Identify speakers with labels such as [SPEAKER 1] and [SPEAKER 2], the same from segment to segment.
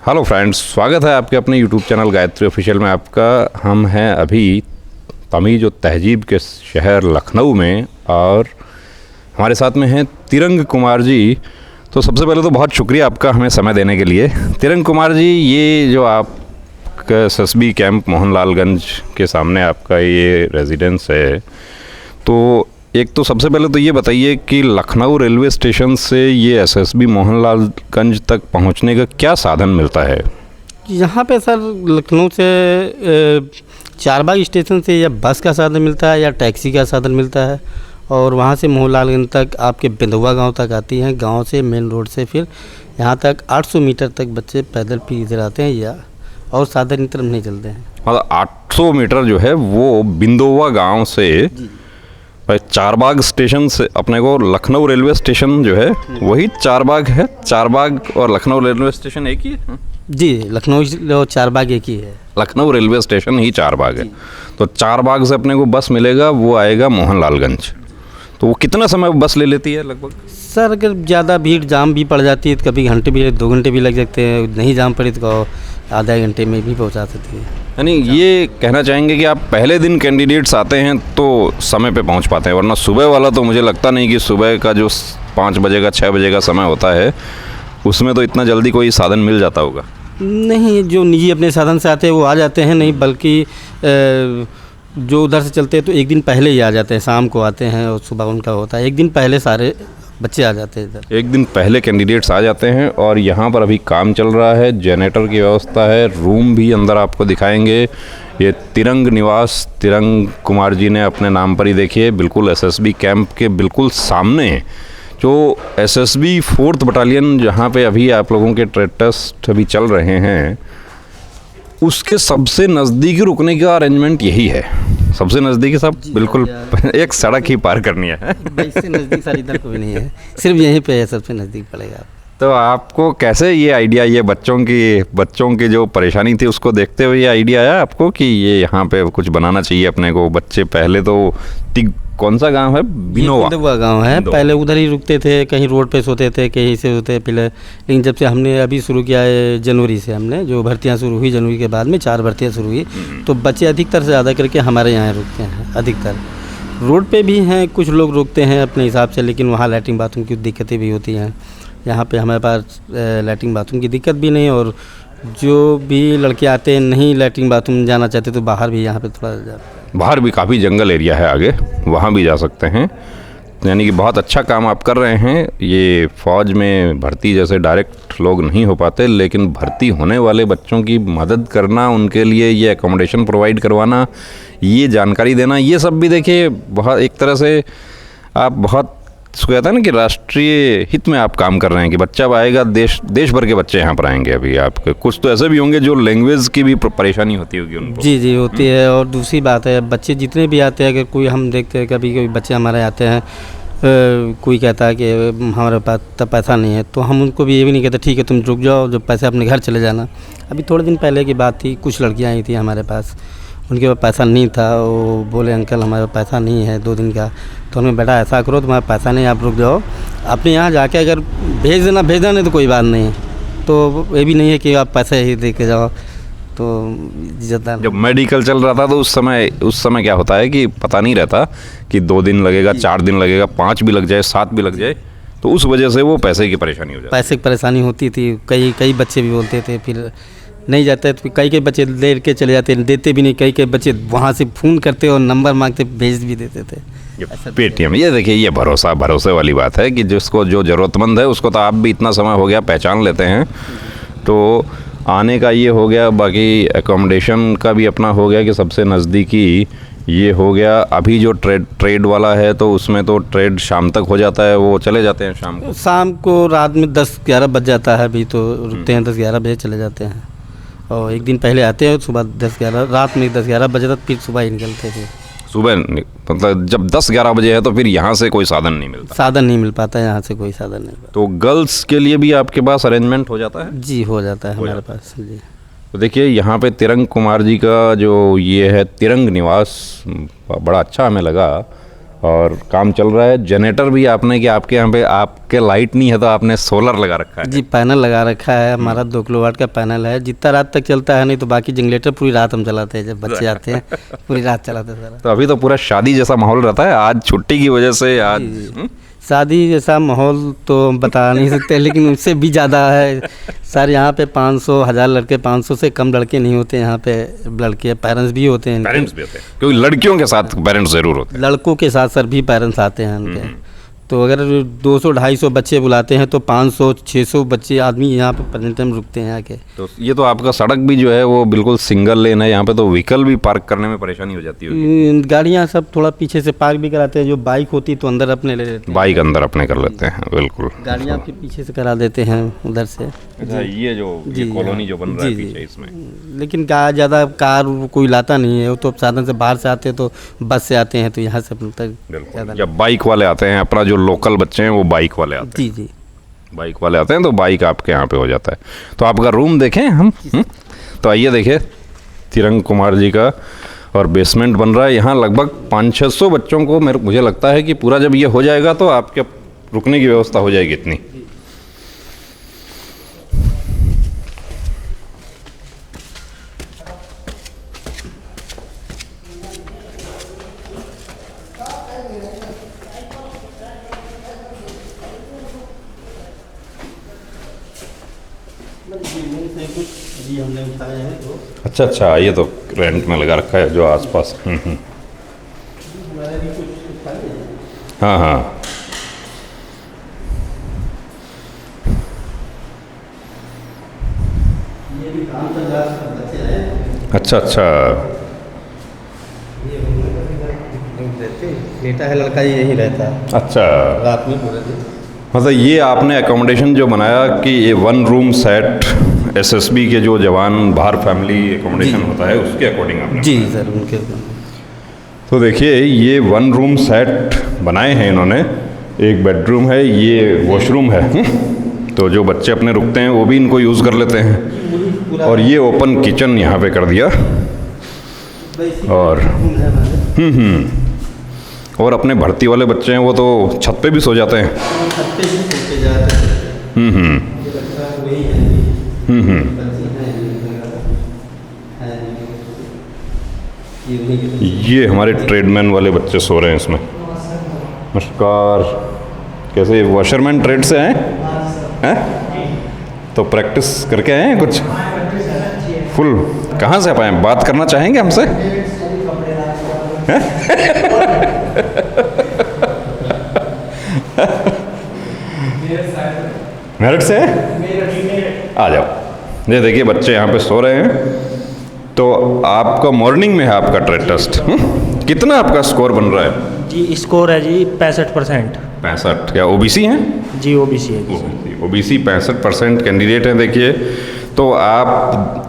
[SPEAKER 1] Hello friends, स्वागत है आपके अपने यूट्यूब चैनल गायत्री ऑफिशियल में आपका। हम हैं अभी तमीज़ और तहजीब के शहर लखनऊ में और हमारे साथ में हैं तिरंग कुमार जी। तो सबसे पहले तो बहुत शुक्रिया आपका हमें समय देने के लिए। तिरंग कुमार जी, ये जो आपका एसएसबी कैंप मोहनलालगंज के सामने आपका ये रेजिडेंस है, तो एक तो सबसे पहले तो ये बताइए कि लखनऊ रेलवे स्टेशन से ये एसएसबी मोहनलालगंज तक पहुंचने का क्या साधन मिलता है?
[SPEAKER 2] यहाँ पे सर लखनऊ से चारबाग स्टेशन से या बस का साधन मिलता है या टैक्सी का साधन मिलता है, और वहाँ से मोहनलालगंज तक आपके बिंदुआ गांव तक आती हैं। गांव से मेन रोड से फिर यहाँ तक 800 मीटर तक बच्चे पैदल भी इधर आते हैं, या और साधन की तरफ नहीं चलते हैं।
[SPEAKER 1] मतलब 800 मीटर जो है वो बिंदुआ गांव से चारबाग स्टेशन से अपने को लखनऊ रेलवे स्टेशन जो है वही चारबाग है। चारबाग और लखनऊ रेलवे स्टेशन एक ही है?
[SPEAKER 2] जी, लखनऊ और चारबाग एक ही है।
[SPEAKER 1] लखनऊ रेलवे स्टेशन ही चारबाग है। तो चारबाग से अपने को बस मिलेगा, वो आएगा मोहनलालगंज। तो वो कितना समय बस ले लेती है लगभग?
[SPEAKER 2] सर अगर ज़्यादा भीड़ जाम भी पड़ जाती है तो कभी घंटे भी 2 घंटे भी लग जाते हैं, नहीं जाम पड़ी तो आधा घंटे में भी पहुंचा सकती है।
[SPEAKER 1] यानी ये कहना चाहेंगे कि आप पहले दिन कैंडिडेट्स आते हैं तो समय पे पहुंच पाते हैं, वरना सुबह वाला तो मुझे लगता नहीं कि सुबह का जो 5 बजे का 6 बजे का समय होता है उसमें तो इतना जल्दी कोई साधन मिल जाता होगा।
[SPEAKER 2] नहीं, जो निजी अपने साधन से आते हैं वो आ जाते हैं, नहीं बल्कि जो उधर से चलते हैं तो एक दिन पहले ही आ जाते हैं, शाम को आते हैं और सुबह उनका होता है। एक दिन पहले सारे बच्चे आ जाते हैं इधर,
[SPEAKER 1] एक दिन पहले कैंडिडेट्स आ जाते हैं। और यहाँ पर अभी काम चल रहा है, जनरेटर की व्यवस्था है, रूम भी अंदर आपको दिखाएंगे। ये तिरंग निवास तिरंग कुमार जी ने अपने नाम पर ही देखिए, बिल्कुल एसएसबी कैंप के बिल्कुल सामने जो एसएसबी 4th बटालियन जहाँ पे अभी आप लोगों के ट्रेड टेस्ट अभी चल रहे हैं, उसके सबसे नज़दीक रुकने का अरेंजमेंट यही है। सबसे नज़दीकी सब बिल्कुल एक सड़क ही पार करनी है।
[SPEAKER 2] इससे नज़दीक सारी इधर कोई नहीं है, सिर्फ यहीं पे है, सबसे नज़दीक पड़ेगा।
[SPEAKER 1] तो आपको कैसे ये आइडिया, ये बच्चों की जो परेशानी थी उसको देखते हुए ये आइडिया आया आपको कि ये यहाँ पे कुछ बनाना चाहिए अपने को? बच्चे पहले तो कौन सा गांव है?
[SPEAKER 2] बिंदुआ गांव है। पहले उधर ही रुकते थे, कहीं रोड पे सोते थे, कहीं से सोते पहले। लेकिन जब से हमने अभी शुरू किया है जनवरी से, हमने जो भर्तियां शुरू हुई जनवरी के बाद में 4 भर्तियां शुरू हुई, तो बच्चे अधिकतर से ज़्यादा करके हमारे यहाँ रुकते हैं। अधिकतर रोड पे भी हैं, कुछ लोग रुकते हैं अपने हिसाब से, लेकिन वहाँ लैट्रिन बाथरूम की दिक्कतें भी होती हैं। यहाँ पे हमारे पास लैट्रिन बाथरूम की दिक्कत भी नहीं, और जो भी लड़के आते हैं नहीं लैट्रिन बाथरूम जाना चाहते तो बाहर भी यहाँ पे थोड़ा
[SPEAKER 1] बाहर भी काफ़ी जंगल एरिया है आगे, वहाँ भी जा सकते हैं। यानी कि बहुत अच्छा काम आप कर रहे हैं। ये फ़ौज में भर्ती जैसे डायरेक्ट लोग नहीं हो पाते, लेकिन भर्ती होने वाले बच्चों की मदद करना, उनके लिए ये एकोमोडेशन प्रोवाइड करवाना, ये जानकारी देना, ये सब भी देखिए बहुत एक तरह से आप बहुत इसको कहता है ना कि राष्ट्रीय हित में आप काम कर रहे हैं कि बच्चा अब आएगा, देश भर के बच्चे यहाँ पर आएंगे। अभी आपके कुछ तो ऐसे भी होंगे जो लैंग्वेज की भी परेशानी होती होगी उनको।
[SPEAKER 2] जी होती है। और दूसरी बात है, बच्चे जितने भी आते हैं, अगर कोई हम देखते हैं कभी कोई बच्चे हमारे आते हैं, कोई कहता है कि हमारे पास तब पैसा नहीं है, तो हम उनको भी ये भी नहीं कहते ठीक है तुम रुक जाओ, जो पैसे अपने घर चले जाना। अभी थोड़े दिन पहले की बात थी, कुछ लड़कियाँ आई थी हमारे पास, उनके पास पैसा नहीं था। वो बोले अंकल हमारे पास पैसा नहीं है 2 दिन का। तो हमने बेटा ऐसा करो, तुम्हारा पैसा नहीं, आप रुक जाओ, अपने यहाँ जाके अगर भेज देना नहीं तो कोई बात नहीं। तो ये भी नहीं है कि आप पैसा ही दे के जाओ। तो
[SPEAKER 1] जब मेडिकल चल रहा था तो उस समय क्या होता है कि पता नहीं रहता कि 2 दिन लगेगा, 4 दिन लगेगा, 5 भी लग जाए, 7 भी लग जाए, तो उस वजह से वो पैसे की परेशानी हो जाती है।
[SPEAKER 2] पैसे की परेशानी होती थी। कई बच्चे भी बोलते थे फिर नहीं जाता है, तो कई बच्चे ले के चले जाते, देते भी नहीं। कई बच्चे वहाँ से फ़ोन करते और नंबर मांगते, भेज भी देते थे
[SPEAKER 1] पेटीएम। ये देखिए, ये भरोसे वाली बात है कि जिसको जो ज़रूरतमंद है उसको तो आप भी इतना समय हो गया पहचान लेते हैं। तो आने का ये हो गया, बाकी एकोमोडेशन का भी अपना हो गया कि सबसे नज़दीकी ये हो गया। अभी जो ट्रेड वाला है तो उसमें तो ट्रेड शाम तक हो जाता है, वो चले जाते हैं शाम को रात में 10-11 बज जाता है। अभी तो रुकते हैं 10-11 बजे चले जाते हैं, और एक दिन पहले आते हैं सुबह 10-11, रात में 10-11 बजे तक, फिर सुबह ही निकलते थे। सुबह मतलब जब 10-11 बजे है तो फिर यहाँ से कोई साधन नहीं मिलता?
[SPEAKER 2] साधन नहीं मिल पाता है, यहाँ से कोई साधन नहीं।
[SPEAKER 1] तो गर्ल्स के लिए भी आपके पास अरेंजमेंट हो जाता है?
[SPEAKER 2] जी हो जाता है हमारे पास जी।
[SPEAKER 1] तो देखिए, यहाँ पे तिरंग कुमार जी का जो ये है तिरंग निवास, बड़ा अच्छा हमें लगा। और काम चल रहा है। जनरेटर भी आपने कि आपके यहाँ पे आपके लाइट नहीं है तो आपने सोलर लगा रखा है।
[SPEAKER 2] जी पैनल लगा रखा है, हमारा 2 किलोवाट का पैनल है, जितना रात तक चलता है, नहीं तो बाकी जनरेटर पूरी रात हम चलाते हैं, जब बच्चे आते हैं पूरी रात चलाते हैं सारा।
[SPEAKER 1] तो अभी तो पूरा शादी जैसा माहौल रहता है, आज छुट्टी की वजह से आज
[SPEAKER 2] शादी जैसा माहौल तो हम बता नहीं सकते, लेकिन उससे भी ज़्यादा है सर। यहाँ पे 500 1000 लड़के, 500 से कम लड़के नहीं होते यहाँ पे। लड़के पेरेंट्स भी होते हैं,
[SPEAKER 1] पेरेंट्स भी होते हैं, क्योंकि लड़कियों के साथ पेरेंट्स ज़रूर होते हैं।
[SPEAKER 2] लड़कों के साथ सर भी पेरेंट्स आते हैं उनके। तो अगर 200-250 बच्चे बुलाते हैं तो 500-600 बच्चे आदमी यहाँ पे प्रेजेंट टाइम रुकते हैं आके।
[SPEAKER 1] तो ये तो आपका सड़क भी जो है वो बिल्कुल सिंगल लेन है, यहाँ पे तो व्हीकल भी पार्क करने में परेशानी हो जाती है।
[SPEAKER 2] गाड़ियाँ सब थोड़ा पीछे से पार्क भी कराते हैं, जो बाइक होती है तो अंदर अपने ले लेते हैं,
[SPEAKER 1] बाइक अंदर अपने कर लेते हैं, बिल्कुल।
[SPEAKER 2] गाड़ियाँ फिर पीछे से करा देते हैं उधर से।
[SPEAKER 1] अच्छा, ये जो ये कॉलोनी जो बन रहा है पीछे इसमें,
[SPEAKER 2] लेकिन ज़्यादा कार कोई लाता नहीं है, वो तो साधन से बाहर से आते हैं, तो बस से आते हैं, तो यहाँ से अपने तक ज़्यादा।
[SPEAKER 1] जब बाइक वाले आते हैं, अपना जो लोकल बच्चे हैं वो बाइक वाले आते हैं।
[SPEAKER 2] जी
[SPEAKER 1] बाइक वाले आते हैं तो बाइक आपके यहाँ पे हो जाता है। तो आपका रूम देखें हम। तो आइए देखिए तिरंग कुमार जी का, और बेसमेंट बन रहा है। यहाँ लगभग 500-600 बच्चों को मुझे लगता है कि पूरा जब ये हो जाएगा तो आपके रुकने की व्यवस्था हो जाएगी इतनी।
[SPEAKER 2] जी हमने उठाए हैं तो।
[SPEAKER 1] अच्छा, ये तो रेंट में लगा रखा है जो आसपास। हाँ।
[SPEAKER 2] ये भी काम कर रहा है, बच्चे हैं।
[SPEAKER 1] अच्छा।
[SPEAKER 2] बेटा है, लड़का यही रहता है।
[SPEAKER 1] अच्छा,
[SPEAKER 2] रात में पूरे दिन।
[SPEAKER 1] मतलब ये आपने एकोमोडेशन जो बनाया कि ये 1 रूम सेट एसएसबी के जो जवान बाहर फैमिली एकोमोडेशन होता है उसके अकॉर्डिंग आपने?
[SPEAKER 2] जी सर, उनके।
[SPEAKER 1] तो देखिए ये 1 रूम सेट बनाए हैं इन्होंने। एक बेडरूम है, ये वॉशरूम है। तो जो बच्चे अपने रुकते हैं वो भी इनको यूज़ कर लेते हैं। और ये ओपन किचन यहाँ पे कर दिया। और अपने भर्ती वाले बच्चे हैं वो तो छत पे भी सो जाते हैं। ये हमारे ट्रेडमैन वाले बच्चे सो रहे हैं इसमें। नमस्कार, कैसे वॉशरमैन ट्रेड से हैं? तो प्रैक्टिस करके आए हैं कुछ फुल? कहाँ से आप आए? बात करना चाहेंगे हमसे? मेरठ से? आ जाओ। ये देखिए बच्चे यहाँ पे सो रहे हैं। तो आपका मॉर्निंग में है आपका ट्रेड टेस्ट। कितना आपका स्कोर बन रहा है?
[SPEAKER 3] जी स्कोर है जी 65%।
[SPEAKER 1] 65? क्या ओबीसी हैं?
[SPEAKER 3] जी ओबीसी है जी।
[SPEAKER 1] ओबीसी 65% कैंडिडेट हैं। देखिए तो आप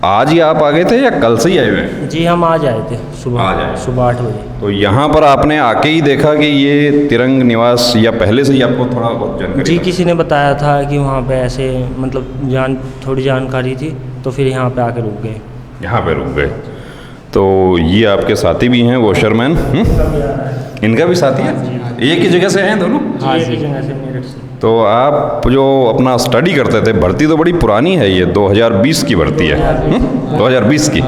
[SPEAKER 1] आज ही आप आ गए थे या कल से ही आए हुए हैं?
[SPEAKER 3] जी हम आज आए थे सुबह।
[SPEAKER 1] आज आए?
[SPEAKER 3] सुबह 8 बजे।
[SPEAKER 1] तो यहाँ पर आपने आके ही देखा कि ये तिरंग निवास, या पहले से ही आपको थोड़ा बहुत जानकारी?
[SPEAKER 3] जी किसी ने बताया था कि वहाँ पे ऐसे मतलब थोड़ी जानकारी थी, तो फिर यहाँ पे आके रुक गए।
[SPEAKER 1] यहाँ पे रुक गए। तो ये आपके साथी भी हैं वॉशरमैन? इनका भी साथी है? एक ही जगह से हैं दोनों?
[SPEAKER 3] हाँ एक ही जगह से, मेरठ से।
[SPEAKER 1] तो आप जो अपना स्टडी करते थे, भर्ती तो बड़ी पुरानी है, ये 2020 की भर्ती है। 2020 की।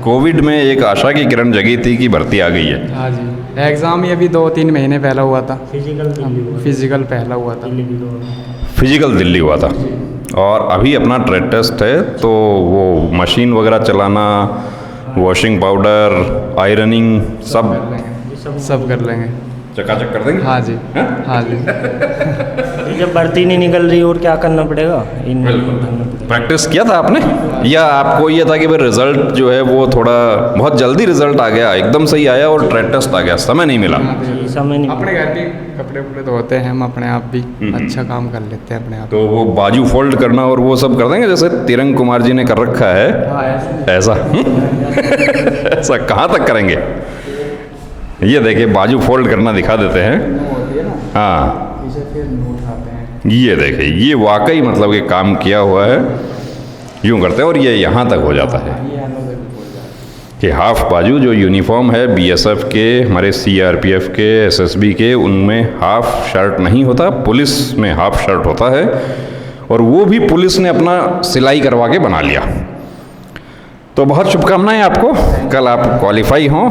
[SPEAKER 1] कोविड में एक आशा की किरण जगी थी कि भर्ती आ गई है।
[SPEAKER 4] हाँ जी, एग्ज़ाम ये भी 2-3 महीने पहले हुआ था।
[SPEAKER 3] फिजिकल
[SPEAKER 4] पहला हुआ था।
[SPEAKER 1] फिजिकल दिल्ली हुआ था। और अभी अपना ट्रेड टेस्ट है। तो वो मशीन वगैरह चलाना, वॉशिंग पाउडर, आयरनिंग
[SPEAKER 4] सब कर लेंगे।
[SPEAKER 1] चकाचक कर देंगे?
[SPEAKER 4] हाँ जी। हाँ जी।
[SPEAKER 3] जब भर्ती नहीं निकल रही और क्या करना पड़ेगा?
[SPEAKER 1] प्रैक्टिस किया था आपने, या आपको ये था कि भाई रिजल्ट जो है वो थोड़ा बहुत जल्दी रिजल्ट आ गया, एकदम सही आया और ट्रेड टेस्ट आ गया, समय नहीं मिला?
[SPEAKER 3] समय नहीं।
[SPEAKER 4] अपने घर भी कपड़े वपड़े धोते हैं हम अपने आप भी, अच्छा काम कर लेते हैं अपने आप।
[SPEAKER 1] तो वो बाजू फोल्ड करना और वो सब कर देंगे जैसे तिरंग कुमार जी ने कर रखा है? ऐसा? ऐसा कहाँ तक करेंगे? ये देखिए बाजू फोल्ड करना दिखा देते हैं। हाँ ये देखिए, ये वाकई मतलब कि काम किया हुआ है। यूँ करते हैं और ये यहाँ तक हो जाता है। कि हाफ बाजू जो यूनिफॉर्म है बीएसएफ के, हमारे सीआरपीएफ के, एसएसबी के, उनमें हाफ शर्ट नहीं होता, पुलिस में हाफ शर्ट होता है, और वो भी पुलिस ने अपना सिलाई करवा के बना लिया। तो बहुत शुभकामनाएं आपको, कल आप क्वालिफाई हों।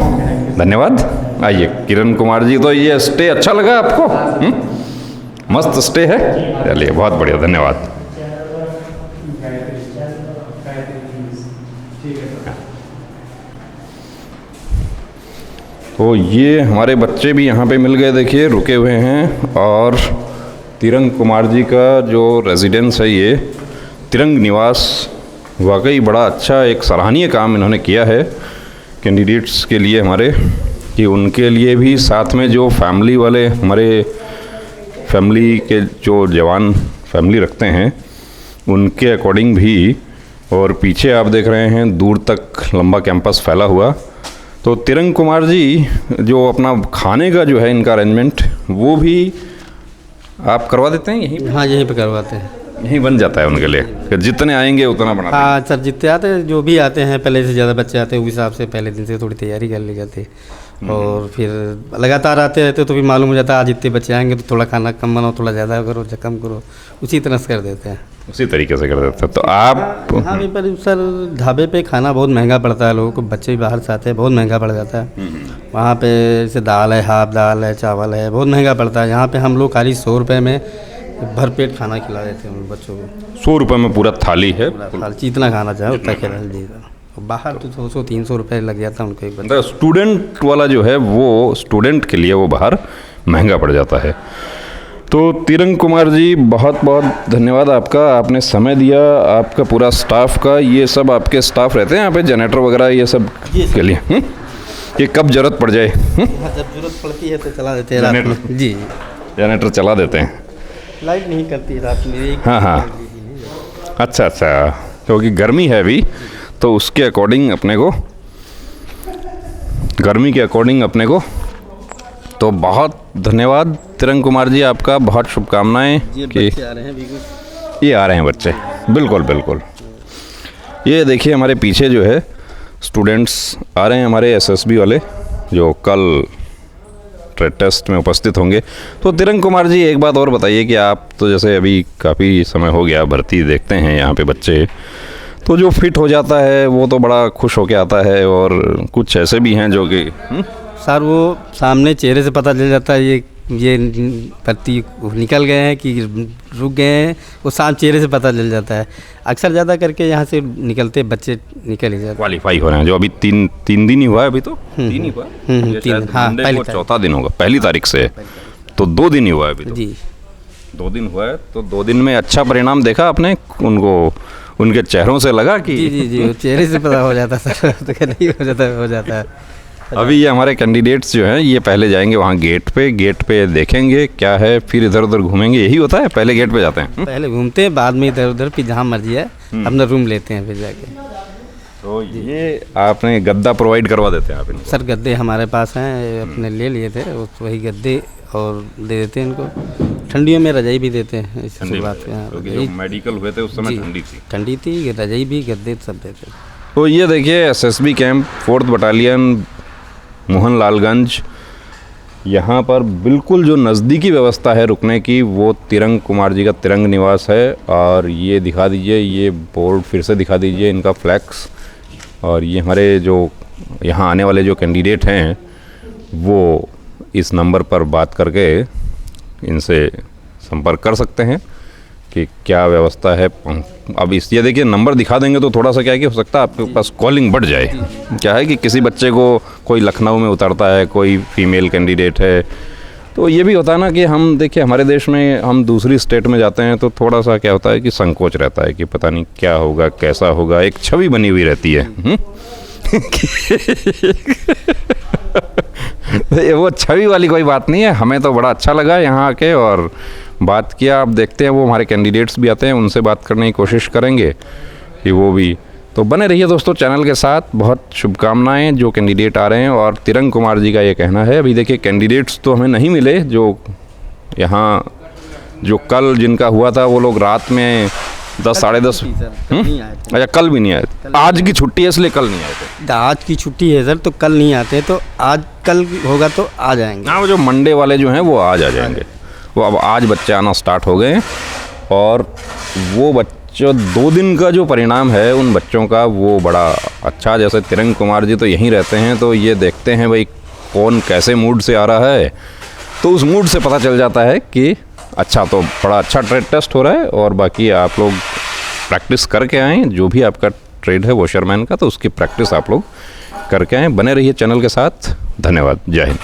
[SPEAKER 1] धन्यवाद। आइए किरण कुमार जी, तो ये स्टे अच्छा लगा आपको? मस्त स्टे है, चलिए बहुत बढ़िया, धन्यवाद। तो ये हमारे बच्चे भी यहाँ पे मिल गए, देखिए रुके हुए हैं। और तिरंग कुमार जी का जो रेजिडेंस है, ये तिरंग निवास, वाकई बड़ा अच्छा एक सराहनीय काम इन्होंने किया है कैंडिडेट्स के लिए हमारे, कि उनके लिए भी साथ में जो फैमिली वाले, हमारे फैमिली के जो जवान फैमिली रखते हैं उनके अकॉर्डिंग भी। और पीछे आप देख रहे हैं दूर तक लंबा कैंपस फैला हुआ। तो तिरंग कुमार जी जो अपना खाने का जो है इनका अरेंजमेंट, वो भी आप करवा देते हैं यहीं पे?
[SPEAKER 2] हाँ, यहीं पे करवाते हैं,
[SPEAKER 1] यहीं बन जाता है उनके लिए, कि जितने आएंगे उतना बनाते हैं?
[SPEAKER 2] हाँ सर, जितने आते हैं, जो भी आते हैं, पहले से ज़्यादा बच्चे आते हैं उस हिसाब से पहले दिन से थोड़ी तैयारी कर ली जाती है। और फिर लगातार आते रहते तो भी मालूम हो जाता है आज इतने बच्चे आएंगे तो थोड़ा खाना कम बनाओ, थोड़ा ज़्यादा करो, कम करो, उसी तरह से कर देते हैं,
[SPEAKER 1] उसी तरीके से कर देते हैं। तो आप
[SPEAKER 2] हाँ भी, पर सर ढाबे पे खाना बहुत महंगा पड़ता है लोगों को, बच्चे भी बाहर से आते हैं, बहुत महंगा पड़ जाता है। वहाँ पे जैसे दाल है, हाफ दाल है, चावल है, बहुत महंगा पड़ता है। यहाँ पे हम लोग खाली 100 रुपये में भरपेट खाना खिला देते हैं उन बच्चों को।
[SPEAKER 1] 100 रुपये में पूरा थाली है?
[SPEAKER 2] जितना खाना चाहे उतना खिला दीजिएगा। बाहर तो 200-300 रुपये लग जाता है उनको एक बच्चे।
[SPEAKER 1] स्टूडेंट वाला जो है वो स्टूडेंट के लिए वो बाहर महंगा पड़ जाता है। तो तिरंग कुमार जी बहुत बहुत धन्यवाद आपका, आपने समय दिया, आपका पूरा स्टाफ का। ये सब आपके स्टाफ रहते हैं यहाँ पे, जनरेटर वगैरह ये सब के लिए? ये कब ज़रूरत पड़ जाए?
[SPEAKER 2] जब ज़रूरत पड़ती है तो चला देते हैं रात में। जी,
[SPEAKER 1] जनरेटर चला देते हैं,
[SPEAKER 2] लाइट नहीं करती रात में।
[SPEAKER 1] हाँ हाँ, अच्छा, क्योंकि गर्मी है अभी, तो उसके अकॉर्डिंग अपने को, गर्मी के अकॉर्डिंग अपने को। तो बहुत धन्यवाद तिरंग कुमार जी, आपका बहुत शुभकामनाएं। कि
[SPEAKER 2] आ रहे हैं,
[SPEAKER 1] ये आ रहे हैं बच्चे, बिल्कुल बिल्कुल। ये देखिए हमारे पीछे जो है स्टूडेंट्स आ रहे हैं, हमारे एसएसबी वाले, जो कल ट्रेड टेस्ट में उपस्थित होंगे। तो तिरंग कुमार जी एक बात और बताइए कि आप तो जैसे अभी काफ़ी समय हो गया भर्ती देखते हैं यहाँ पे बच्चे, तो जो फिट हो जाता है वो तो बड़ा खुश होके आता है, और कुछ ऐसे भी हैं जो कि
[SPEAKER 2] सर वो सामने चेहरे से पता चल जाता है ये भर्ती निकल गए हैं कि रुक गए हैं, वो साफ चेहरे से पता चल जाता है। अक्सर ज़्यादा करके यहाँ से निकलते बच्चे निकल ही जाते,
[SPEAKER 1] क्वालिफाई हो रहे हैं। जो अभी तीन दिन ही हुआ है, अभी तो 3 ही हुआ,
[SPEAKER 2] 3 हाँ, पहली
[SPEAKER 1] चौथा दिन होगा, पहली तारीख से, तो 2 दिन ही हुआ है अभी तो।
[SPEAKER 2] जी
[SPEAKER 1] 2 दिन हुआ है, तो 2 दिन में अच्छा परिणाम देखा आपने उनको, उनके चेहरों से लगा कि
[SPEAKER 2] जी चेहरे से पता हो जाता सर, तो नहीं हो जाता है।
[SPEAKER 1] अभी ये हमारे कैंडिडेट्स जो हैं ये पहले जाएंगे वहाँ गेट पे देखेंगे क्या है, फिर इधर उधर घूमेंगे, यही होता है? पहले गेट पे जाते हैं?
[SPEAKER 2] पहले घूमते हैं, बाद में इधर उधर, फिर जहाँ मर्जी है अपना रूम लेते हैं फिर जाके।
[SPEAKER 1] तो ये आपने गद्दा प्रोवाइड करवा देते हैं आप इनको?
[SPEAKER 2] सर गद्दे हमारे पास हैं, अपने ले लिए थे, वही गद्दे और दे देते हैं इनको। ठंडियों में रजाई भी देते हैं, इस शुरुआत
[SPEAKER 1] में मेडिकल हुए थे उस समय
[SPEAKER 2] ठंडी थी, रजाई भी गद्दे सब देते।
[SPEAKER 1] तो ये देखिए SSB camp 4th battalion Mohanlalganj, यहाँ पर बिल्कुल जो नज़दीकी व्यवस्था है रुकने की वो तिरंग कुमार जी का तिरंग निवास है। और ये दिखा दीजिए, ये बोर्ड फिर से दिखा दीजिए, इनका फ्लैक्स। और ये हमारे जो यहाँ आने वाले जो कैंडिडेट हैं वो इस नंबर पर बात करके इनसे संपर्क कर सकते हैं कि क्या व्यवस्था है। अब इस ये देखिए नंबर दिखा देंगे तो थोड़ा सा क्या है कि हो सकता है आपके पास कॉलिंग बढ़ जाए। क्या है कि किसी बच्चे को कोई लखनऊ में उतरता है, कोई फीमेल कैंडिडेट है, तो ये भी होता है ना कि हम देखिए हमारे देश में हम दूसरी स्टेट में जाते हैं तो थोड़ा सा क्या होता है कि संकोच रहता है कि पता नहीं क्या होगा, कैसा होगा, एक छवि बनी हुई रहती है। वो छवि वाली कोई बात नहीं है, हमें तो बड़ा अच्छा लगा यहाँ आके और बात किया। आप देखते हैं वो हमारे कैंडिडेट्स भी आते हैं, उनसे बात करने की कोशिश करेंगे कि वो भी। तो बने रहिए दोस्तों चैनल के साथ, बहुत शुभकामनाएं जो कैंडिडेट आ रहे हैं। और तिरंग कुमार जी का ये कहना है, अभी देखिए कैंडिडेट्स तो हमें नहीं मिले, जो यहाँ जो कल जिनका हुआ था वो लोग रात में 10 साढ़े 10, अच्छा कल भी नहीं आए, आज की छुट्टी है इसलिए कल नहीं आए थे।
[SPEAKER 2] आज की छुट्टी है सर, तो कल नहीं आते, तो आज कल होगा तो आ जाएंगे।
[SPEAKER 1] हाँ, वो जो मंडे वाले जो हैं वो आज आ जाएंगे। वो अब आज बच्चे आना स्टार्ट हो गए हैं, और वो बच्चों 2 दिन का जो परिणाम है उन बच्चों का वो बड़ा अच्छा। जैसे तिरंग कुमार जी तो यहीं रहते हैं, तो ये देखते हैं भाई कौन कैसे मूड से आ रहा है, तो उस मूड से पता चल जाता है कि अच्छा, तो बड़ा अच्छा ट्रेड टेस्ट हो रहा है। और बाकी आप लोग प्रैक्टिस करके आएँ, जो भी आपका ट्रेड है वॉशरमैन का, तो उसकी प्रैक्टिस आप लोग करके आएँ। बने रहिए चैनल के साथ। धन्यवाद। जय हिंद।